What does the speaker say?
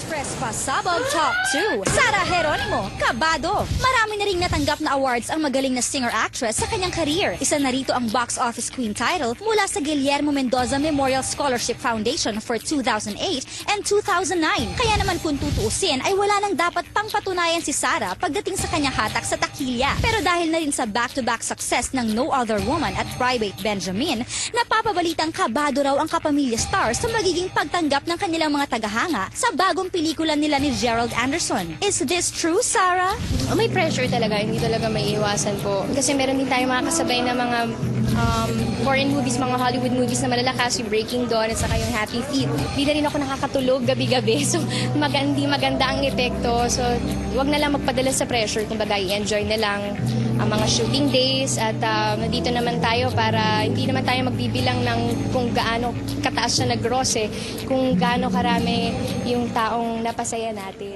Actress Pasabog Top 2, Sara Geronimo, kabado. Marami na ring natanggap na awards ang magaling na singer-actress sa kanyang career. Isa na rito ang box office queen title mula sa Guillermo Mendoza Memorial Scholarship Foundation for 2008 and 2009. Kaya naman kung tutuusin ay wala nang dapat pang patunayan si Sara pagdating sa kanyang hatak sa takilya. Pero dahil na rin sa back-to-back success ng No Other Woman at Private Benjamin, napapabalitang kabado raw ang kapamilya stars sa magiging pagtanggap ng kanilang mga tagahanga sa bagong pelikula nila ni Gerald Anderson. Is this true, Sarah? May pressure talaga, hindi talaga may iwasan po. Kasi meron din tayong mga kasabay na mga foreign movies, mga Hollywood movies na malalakas, yung Breaking Dawn at saka yung Happy Feet. Hindi na rin ako nakakatulog gabi-gabi, so hindi maganda ang epekto. So wag na lang magpadala sa pressure, kumbaga i-enjoy na lang ang mga shooting days at nandito naman tayo para hindi naman tayo magbibilang ng kung gaano kataas siya nag-gross kung gaano karami yung taong napasaya natin.